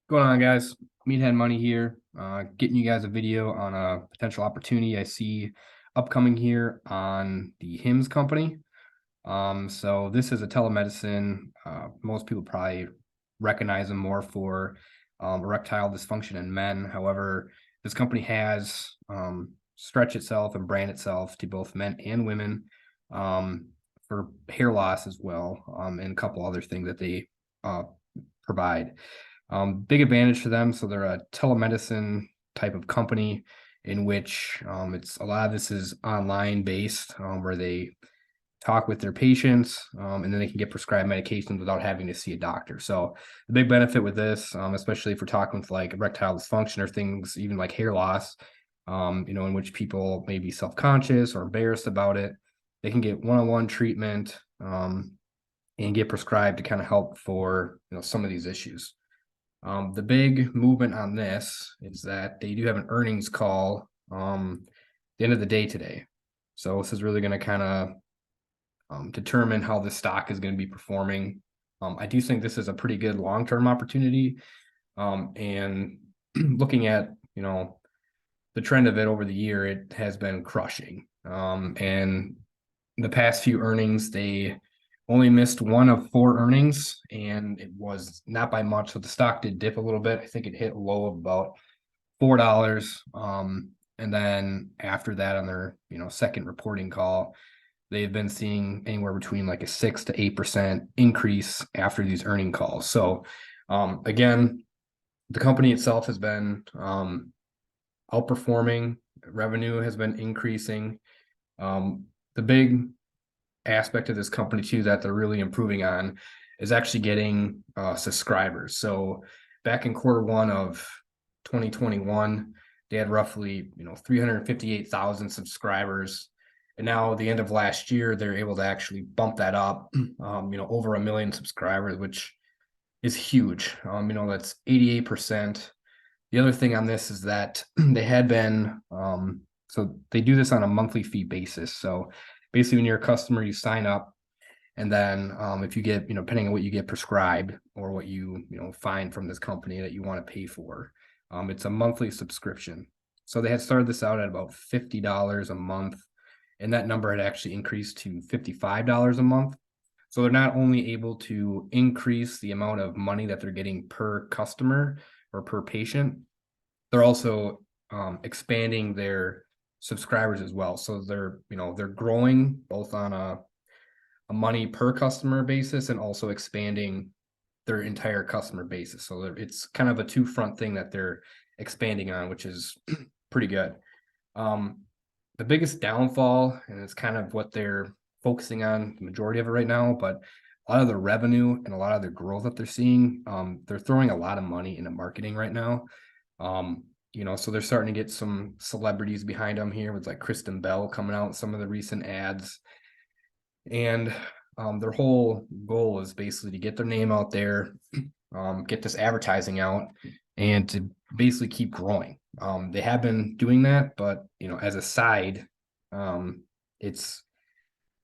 Going on, guys? Meathead Money here, getting you guys a video on a potential opportunity I see upcoming here on the HIMS company. So this is a telemedicine. Most people probably recognize them more for erectile dysfunction in men. However, this company has stretched itself and brand itself to both men and women for hair loss as well, and a couple other things that they provide. Big advantage for them. So they're a telemedicine type of company in which it's a lot of this is online based, where they talk with their patients, and then they can get prescribed medications without having to see a doctor. So the big benefit with this, especially if we're talking with like erectile dysfunction or things even like hair loss, in which people may be self-conscious or embarrassed about it, they can get one-on-one treatment, and get prescribed to kind of help for some of these issues. The big movement on this is that they do have an earnings call the end of the day today. So this is really going to kind of determine how the stock is going to be performing. I do think this is a pretty good long-term opportunity. And looking at, the trend of it over the year, it has been crushing. And the past few earnings, they only missed one of four earnings, and it was not by much. So the stock did dip a little bit. I think it hit a low of about $4. And then after that, on their second reporting call, they've been seeing anywhere between like a 6 to 8% increase after these earning calls. So again, the company itself has been outperforming. Revenue has been increasing. The big aspect of this company too that they're really improving on is actually getting subscribers. So back in Q1 of 2021, they had roughly 358,000 subscribers, and now at the end of last year they're able to actually bump that up over 1 million subscribers, which is huge. That's 88%. The other thing on this is that they had been so they do this on a monthly fee basis. So basically, when you're a customer, you sign up, and then if you get, depending on what you get prescribed or what you find from this company that you want to pay for, it's a monthly subscription. So they had started this out at about $50 a month, and that number had actually increased to $55 a month. So they're not only able to increase the amount of money that they're getting per customer or per patient, they're also expanding their subscribers as well. So they're growing both on a money per customer basis and also expanding their entire customer basis. So it's kind of a two-front thing that they're expanding on, which is pretty good. The biggest downfall, and it's kind of what they're focusing on, the majority of it right now, but a lot of the revenue and a lot of the growth that they're seeing, they're throwing a lot of money into marketing right now. So they're starting to get some celebrities behind them here with like Kristen Bell coming out in some of the recent ads. And their whole goal is basically to get their name out there, get this advertising out, and to basically keep growing. They have been doing that, but as a side, they're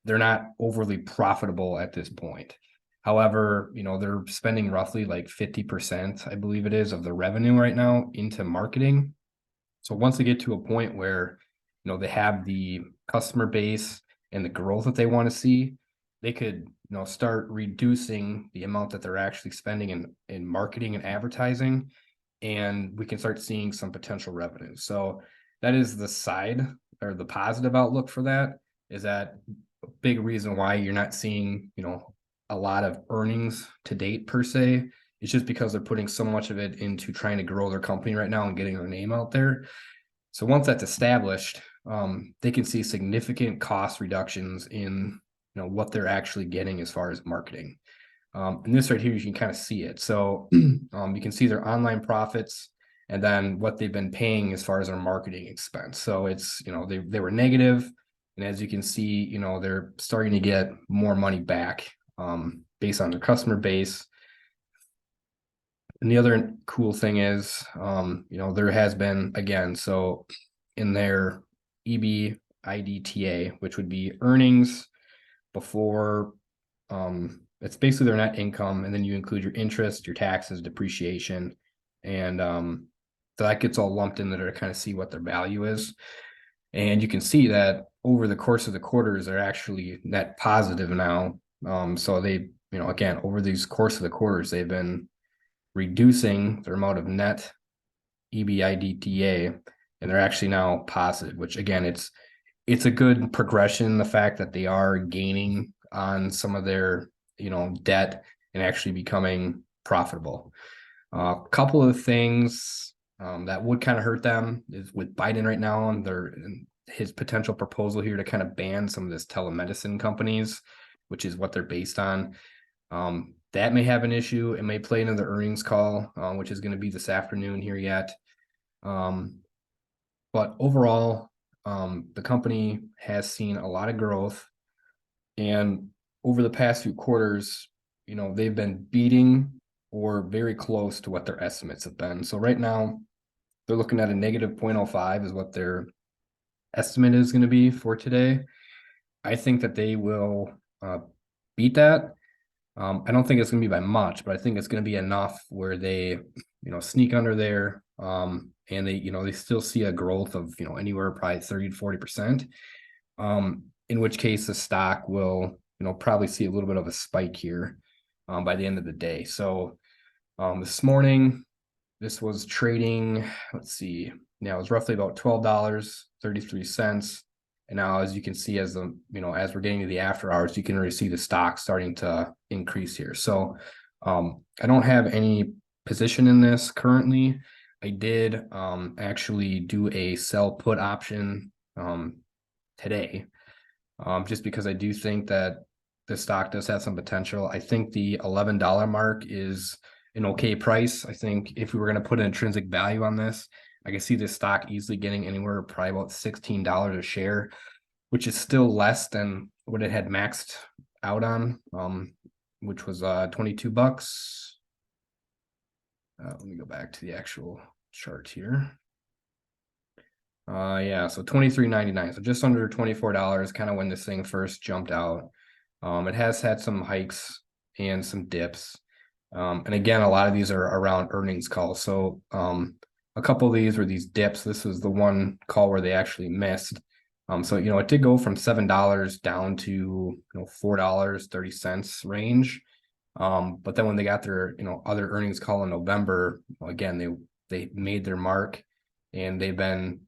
not overly profitable at this point. However, they're spending roughly like 50%, I believe it is, of the revenue right now into marketing. So once they get to a point where, they have the customer base and the growth that they want to see, they could, start reducing the amount that they're actually spending in marketing and advertising, and we can start seeing some potential revenue. So that is the side or the positive outlook for that, is that a big reason why you're not seeing, a lot of earnings to date per se. It's just because they're putting so much of it into trying to grow their company right now and getting their name out there. So once that's established, they can see significant cost reductions in what they're actually getting as far as marketing. And this right here, you can kind of see it. So you can see their online profits and then what they've been paying as far as their marketing expense. So it's, they were negative, and as you can see, they're starting to get more money back based on their customer base. And the other cool thing is, there has been, again, so in their EBITDA, which would be earnings before, it's basically their net income, and then you include your interest, your taxes, depreciation, And so that gets all lumped in there to kind of see what their value is. And you can see that over the course of the quarters, they're actually net positive now. So they, again, over these course of the quarters, they've been reducing their amount of net EBITDA, and they're actually now positive, which again, it's a good progression. The fact that they are gaining on some of their, debt and actually becoming profitable. A couple of things that would kind of hurt them is with Biden right now and his potential proposal here to kind of ban some of this telemedicine companies, which is what they're based on. That may have an issue. It may play into the earnings call, which is going to be this afternoon here yet. But overall, the company has seen a lot of growth, and over the past few quarters, they've been beating or very close to what their estimates have been. So right now, they're looking at a negative 0.05 is what their estimate is going to be for today. I think that they will beat that. I don't think it's going to be by much, but I think it's going to be enough where they, sneak under there. And they still see a growth of, anywhere probably 30 to 40%. In which case the stock will, probably see a little bit of a spike here by the end of the day. So this morning, this was trading, let's see, now it's roughly about $12.33. And now, as you can see, as we're getting to the after hours, you can already see the stock starting to increase here. So I don't have any position in this currently. I did actually do a sell put option today, just because I do think that the stock does have some potential. I think the $11 mark is an okay price. I think if we were going to put an intrinsic value on this, I can see this stock easily getting anywhere probably about $16 a share, which is still less than what it had maxed out on, which was $22. Let me go back to the actual chart here. Yeah, so $23.99, so just under $24, kind of when this thing first jumped out. It has had some hikes and some dips. And again, a lot of these are around earnings calls. So a couple of these were these dips. This was the one call where they actually missed. So it did go from $7 down to $4.30 range. But then when they got their other earnings call in November, again they made their mark, and they've been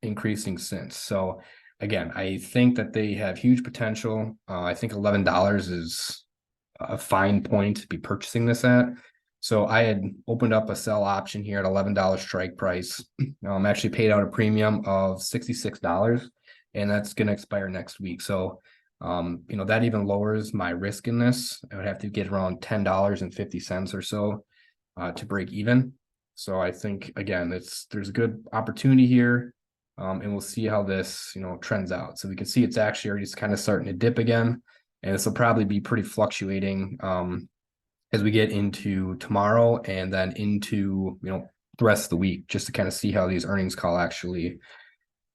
increasing since. So again, I think that they have huge potential. I think $11 is a fine point to be purchasing this at. So I had opened up a sell option here at $11 strike price. Actually paid out a premium of $66, and that's going to expire next week. So that even lowers my risk in this. I would have to get around $10.50 or so to break even. So I think, again, there's a good opportunity here, and we'll see how this trends out. So we can see it's actually already kind of starting to dip again, and this will probably be pretty fluctuating as we get into tomorrow and then into the rest of the week, just to kind of see how these earnings call actually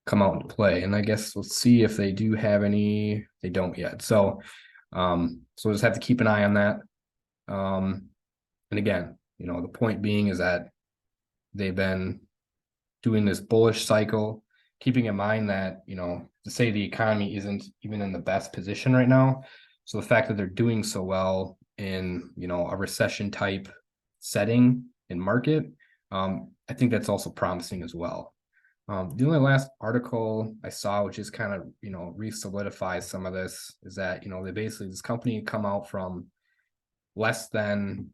come out and play. And I guess let's see if they do have any. They don't yet. So we'll just have to keep an eye on that. And again, the point being is that they've been doing this bullish cycle, keeping in mind that, to say the economy isn't even in the best position right now. So the fact that they're doing so well in, a recession type setting in market, I think that's also promising as well. The only last article I saw, which is kind of, re-solidifies some of this, is that, they basically, this company come out from less than,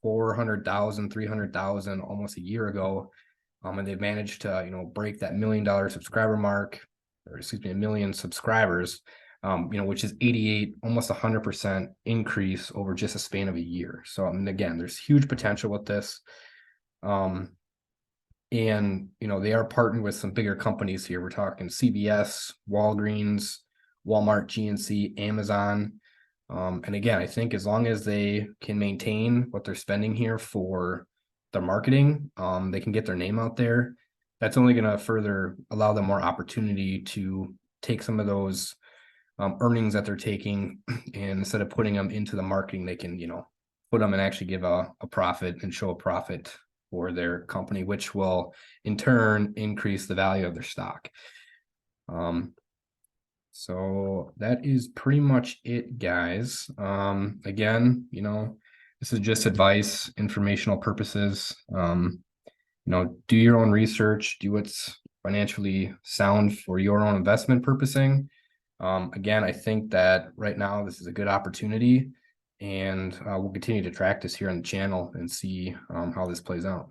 400,000, 300,000 almost a year ago. And they've managed to, break that $1 million subscriber mark, or excuse me, 1 million subscribers, which is 88, almost 100% increase over just a span of a year. So, again, there's huge potential with this. And, they are partnered with some bigger companies here. We're talking CVS, Walgreens, Walmart, GNC, Amazon. And again, I think as long as they can maintain what they're spending here for their marketing, they can get their name out there. That's only going to further allow them more opportunity to take some of those earnings that they're taking, and instead of putting them into the marketing, they can, put them and actually give a profit and show a profit for their company, which will in turn increase the value of their stock. So that is pretty much it, guys. Again, this is just advice, informational purposes. Do your own research, do what's financially sound for your own investment purposing. Again, I think that right now this is a good opportunity, and we'll continue to track this here on the channel and see how this plays out.